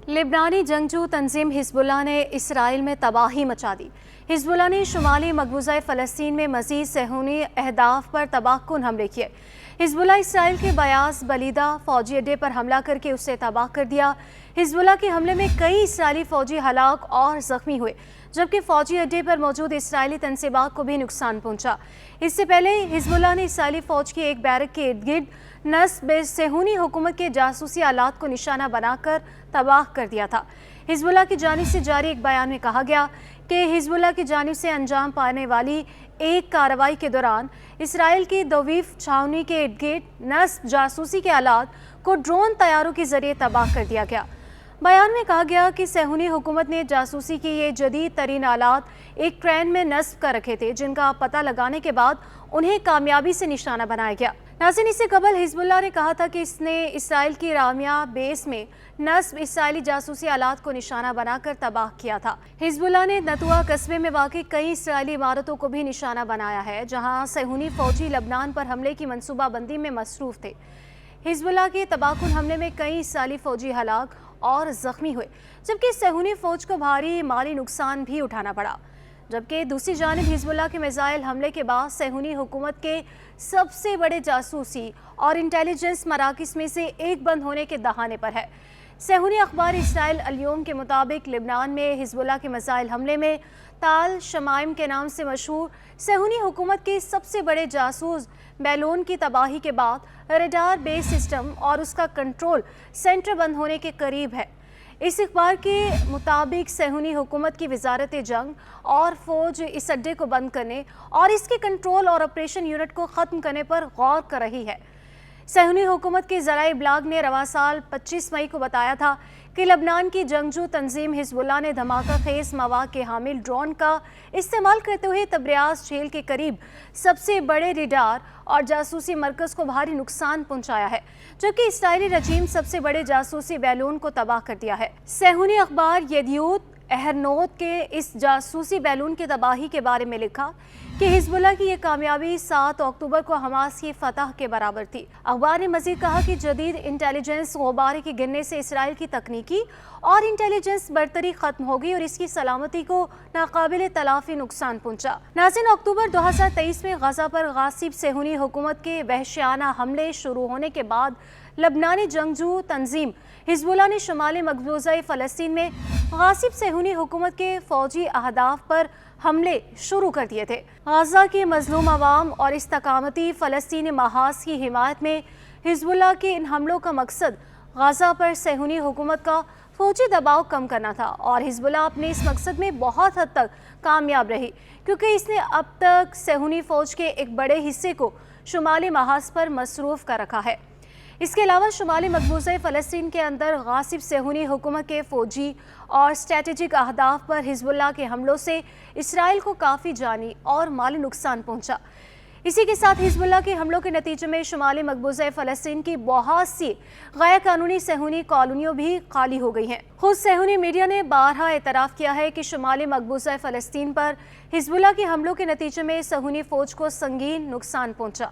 लेबनानी जंगजू तंजीम Hezbollah ने Israel में तबाही मचा दी। हिजबुल्लाह ने शुमाली मकबूजा फ़लस्तीन में मज़ीद सेहूनी अहदाफ पर तबाहकुन हमले किए। हिजबुल्लाह इसराइल के बयास बलीदा फ़ौजी अड्डे पर हमला करके उसे तबाह कर दिया। हिजबुल्लाह के हमले में कई इसराइली फ़ौजी हलाक और ज़ख्मी हुए, जबकि फ़ौजी अड्डे पर मौजूद इसराइली तनसीबात को भी नुकसान पहुंचा। इससे पहले हिजबुल्लाह ने इसराइली फ़ौज की एक बैरक के इर्द गिर्द नस्ब सेहूनी हुकूमत के जासूसी आलात को निशाना बनाकर तबाह कर दिया था। हिजबुल्लाह की जानिब से जारी एक बयान में कहा गया कि हिजबुल्लाह की जानिब से अंजाम पाने वाली एक कार्रवाई के दौरान इसराइल की दवीफ छावनी के इर्द गिर्द नस्ब जासूसी के आलात को ड्रोन तैयारों के जरिए तबाह कर दिया गया। बयान में कहा गया कि सेहूनी हुकूमत ने जासूसी के ये जदीद तरीन आलात एक ट्रेन में नस्ब कर रखे थे, जिनका पता लगाने के बाद उन्हें कामयाबी से निशाना बनाया गया। नाज़रीन, इससे कबल हिजबुल्लाह ने कहा था कि इसने इसराइल की रामिया बेस में नस्ब इसराइली जासूसी आलात को निशाना बनाकर तबाह किया था। हिजबुल्लाह ने नतुआ कस्बे में वाक़ई कई इसराइली इमारतों को भी निशाना बनाया है, जहां सेहूनी फ़ौजी लबनान पर हमले की मनसूबाबंदी में मसरूफ़ थे। हिजबुल्लाह के तबाहकुन हमले में कई इसराइली फ़ौजी हलाक और ज़ख्मी हुए, जबकि सेहूनी फ़ौज को भारी माली नुकसान भी उठाना पड़ा। जबकि दूसरी जानिब हिजबुल्लाह के मिसाइल हमले के बाद सेहूनी हुकूमत के सबसे बड़े जासूसी और इंटेलिजेंस मराकिज़ में से एक बंद होने के दहाने पर है। सेहूनी अखबार इसराइल अल-यौम के मुताबिक लिबनान में हिजबुल्लाह के मिसाइल हमले में ताल शमाइम के नाम से मशहूर सेहूनी हुकूमत के सबसे बड़े जासूस बैलून की तबाही के बाद रडार बेस सिस्टम और उसका कंट्रोल सेंटर बंद होने के करीब है। इस अखबार के मुताबिक सेहूनी हुकूमत की वजारत जंग और फ़ौज इस अड्डे को बंद करने और इसके कंट्रोल और ऑपरेशन यूनिट को ख़त्म करने पर गौर कर रही है। सेहूनी हुकूमत के ज़राए इब्लाग ने रवा साल 25 मई को बताया था कि लबनान की जंगजू तंजीम हिजबुल्लाह ने धमाका खेज मवाद के हामिल ड्रोन का इस्तेमाल करते हुए तब्रियाज झील के करीब सबसे बड़े रडार और जासूसी मरकज़ को भारी नुकसान पहुंचाया है, जबकि इसराइली रजीम सबसे बड़े जासूसी बैलून को तबाह कर दिया है। सेहूनी अखबार येदियोत अहरनोत के इस जासूसी बैलून की तबाही के बारे में लिखा कि हिजबुल्लाह की यह कामयाबी 7 अक्टूबर को हमास की फतह के बराबर थी। अखबार ने मजीद कहा कि जदीद इंटेलिजेंस गुब्बारे के गिरने से इसराइल की तकनीकी और इंटेलिजेंस बरतरी खत्म हो गई और इसकी सलामती को नाकाबिल तलाफी नुकसान पहुंचा। नाज़रीन, अक्टूबर 2023 में गजा पर गासिब सेहूनी हुकूमत के वहशियाना हमले शुरू होने के बाद लबनानी जंगजू तंजीम हिजबुल्लाह ने शुमाली मकबूजा फ़लस्तीन में गासिब सेहूनी हुकूमत के फ़ौजी अहदाफ पर हमले शुरू कर दिए थे। गजा के मजलूम अवाम और इस्तकामती फ़लस्तीनी महाज की हिमायत में हिजबुल्लाह के इन हमलों का मकसद गजा पर सेहूनी हुकूमत का फ़ौजी दबाव कम करना था और हिजबुल्लाह अपने इस मकसद में बहुत हद तक कामयाब रही, क्योंकि इसने अब तक सेहूनी फ़ौज के एक बड़े हिस्से को शुमाली महाज पर मसरूफ़ कर रखा है। इसके अलावा शुमाली मकबूजा फ़लस्तीन के अंदर गासिब सेहूनी हुकूमत के फ़ौजी और स्ट्रेटेजिक अहदाफ पर हिजबुल्लाह के हमलों से इसराइल को काफ़ी जानी और माली नुकसान पहुंचा। इसी के साथ हिजबुल्लाह के हमलों के नतीजे में शुमाली मकबूजा फ़लस्तीन की बहुत सी गैर कानूनी सेहूनी कॉलोनियों भी खाली हो गई हैं। खुद सेहूनी मीडिया ने बारहा एतराफ़ किया है कि शुमाली मकबूजा फ़लस्तीन पर हिजबुल्लाह के हमलों के नतीजे में सेहूनी फ़ौज को संगीन नुकसान पहुंचा।